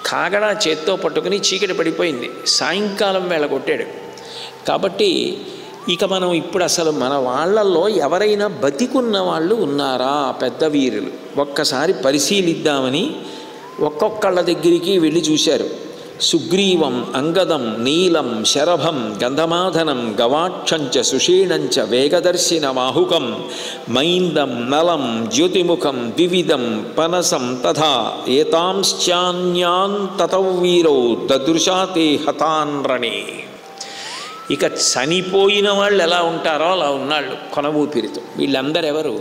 కాగడా చేత్తో పట్టుకుని చీకటి పడిపోయింది, సాయంకాలం వేళ కొట్టాడు. కాబట్టి ఇక మనం ఇప్పుడు అసలు మన వాళ్ళల్లో ఎవరైనా బతికున్న వాళ్ళు ఉన్నారా పెద్ద వీరులు ఒక్కసారి పరిశీలిద్దామని ఒక్కొక్కళ్ళ దగ్గరికి వెళ్ళి చూశారు. సుగ్రీవం, అంగదం, నీలం, శరభం, గంధమాధనం, గవాక్షంచ, సుషీణంచ, వేగదర్శిన వాహుకం, మైందం, నలం, జ్యోతిముఖం, ద్వివిధం, పనసం తథా ఏతాంశ్చాన్యాన్ తతౌ వీరౌ దదృశా తే హతాన్ రణే. ఇక చనిపోయిన వాళ్ళు ఎలా ఉంటారో అలా ఉన్నాళ్ళు కొన ఊపిరితో. వీళ్ళందరూ ఎవరు?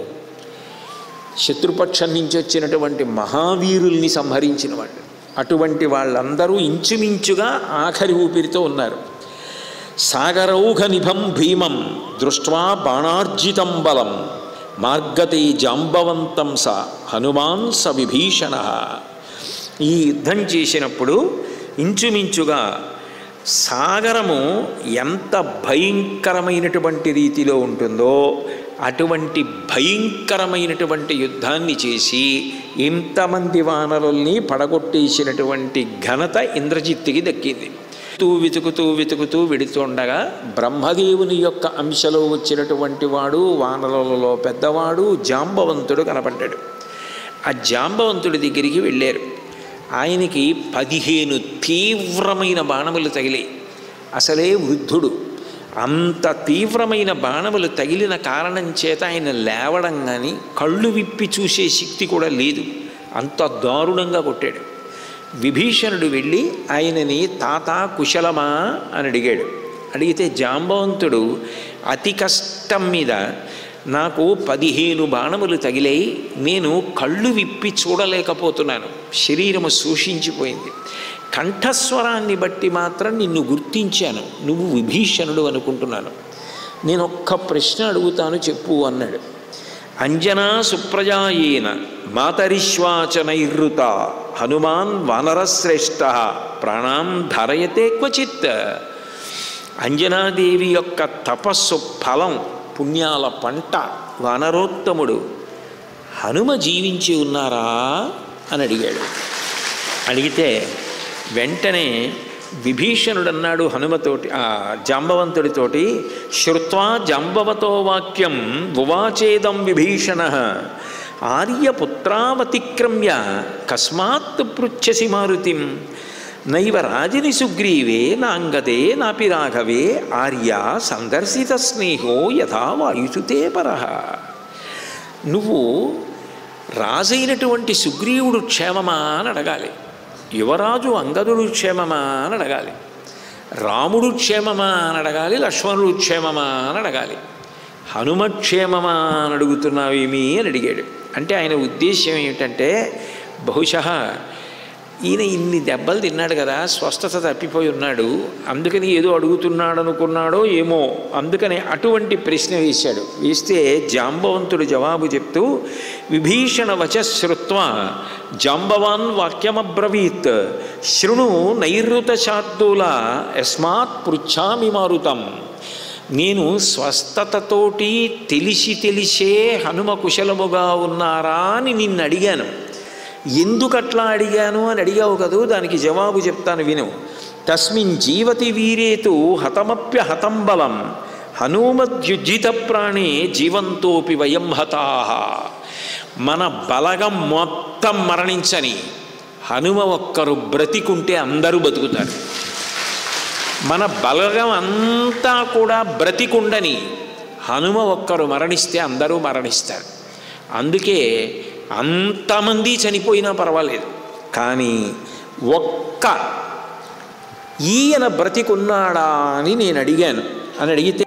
శత్రుపక్షం నుంచి వచ్చినటువంటి మహావీరుల్ని సంహరించిన వాళ్ళు. అటువంటి వాళ్ళందరూ ఇంచుమించుగా ఆఖరి ఊపిరితో ఉన్నారు. సాగరౌఘ నిభం భీమం దృష్ట్వా బాణార్జితం బలం మార్గతే జాంబవంతం స హనుమాన్ స విభీషణ. ఈ యుద్ధం చేసినప్పుడు ఇంచుమించుగా సాగరము ఎంత భయంకరమైనటువంటి రీతిలో ఉంటుందో అటువంటి భయంకరమైనటువంటి యుద్ధాన్ని చేసి ఇంతమంది వానరుల్ని పడగొట్టేసినటువంటి ఘనత ఇంద్రజిత్తుకి దక్కింది. వెతుకుతూ వెడుతుండగా బ్రహ్మదేవుని యొక్క అంశలో వచ్చినటువంటి వాడు, వానరులలో పెద్దవాడు జాంబవంతుడు కనపడ్డాడు. ఆ జాంబవంతుడి దగ్గరికి వెళ్ళారు. ఆయనకి 15 తీవ్రమైన బాణములు తగిలాయి. అసలే వృద్ధుడు. అంత తీవ్రమైన బాణములు తగిలిన కారణం చేత ఆయన లేవడం కానీ కళ్ళు విప్పి చూసే శక్తి కూడా లేదు. అంత దారుణంగా కొట్టాడు. విభీషణుడు వెళ్ళి ఆయనని తాత కుశలమా అని అడిగాడు. అడిగితే జాంబవంతుడు అతి కష్టం మీద నాకు 15 బాణములు తగిలాయి, నేను కళ్ళు విప్పి చూడలేకపోతున్నాను, శరీరము శోషించిపోయింది, కంఠస్వరాన్ని బట్టి మాత్రం నిన్ను గుర్తించాను, నువ్వు విభీషణుడు అనుకుంటున్నాను, నేను ఒక్క ప్రశ్న అడుగుతాను చెప్పు అన్నాడు. అంజనా సుప్రజాయేన మాతరిశ్వాచ నైరుత హనుమాన్ వానరశ్రేష్ఠ ప్రాణాం ధారయతే క్వచిత్. అంజనాదేవి యొక్క తపస్సు ఫలం, పుణ్యాల పంట వానరోత్తముడు హనుమ జీవించి ఉన్నారా అని అడిగాడు. అడిగితే వెంటనే విభీషణుడు అన్నాడు హనుమతోటి, ఆ జాంబవంతుడితోటి, శ్రుత్వా జాంబవతో వాక్యం ఉవాచేదం విభీషణ ఆర్యపుత్రావతిక్రమ్య కస్మాత్ పృచ్ఛసి మారుతిం నైవ రాజని సుగ్రీవే నాంగదే నాపి రాఘవే ఆర్య సందర్శిత స్నేహో యథా వాయుసుతే పరః. నువ్వు రాజైనటువంటి సుగ్రీవుడు క్షేమమా అని అడగాలి, యువరాజు అంగదుడు క్షేమమా అని అడగాలి, రాముడు క్షేమమా అని అడగాలి, లక్ష్మణుడు క్షేమమా అని అడగాలి. హనుమక్షేమమా అని అడుగుతున్నావేమి అని అడిగాడు. అంటే ఆయన ఉద్దేశ్యం ఏమిటంటే, బహుశः ఈయన ఇన్ని దెబ్బలు తిన్నాడు కదా, స్వస్థత తప్పిపోయి ఉన్నాడు, అందుకని ఏదో అడుగుతున్నాడు అనుకున్నాడో ఏమో, అందుకని అటువంటి ప్రశ్న వేశాడు. వేస్తే జాంబవంతుడు జవాబు చెప్తూ, విభీషణ వచ శ్రుత్వా జాంబవాన్ వాక్యమబ్రవీత్ శృణు నైరుత శార్దూల యస్మాత్ పృచ్ఛామి మారుతం. నేను స్వస్థతతోటి తెలిసే హనుమ కుశలముగా ఉన్నారా అని నిన్ను అడిగాను. ఎందుకట్లా అడిగాను అని అడిగావు కదూ, దానికి జవాబు చెప్తాను విను. తస్మిన్ జీవతి వీరేతు హతమప్య హతం బలం హనుమద్యుజిత ప్రాణే జీవంతోపి వయం హతాః. మన బలగం మొత్తం మరణించని హనుమ ఒక్కరు బ్రతికుంటే అందరూ బతుకుతారు. మన బలగం అంతా కూడా బ్రతికుండని హనుమ ఒక్కరు మరణిస్తే అందరూ మరణిస్తారు. అందుకే అంతమంది చనిపోయినా పర్వాలేదు, కానీ ఒక్క ఈయన బ్రతికున్నాడా అని నేను అడిగాను అని అడిగితే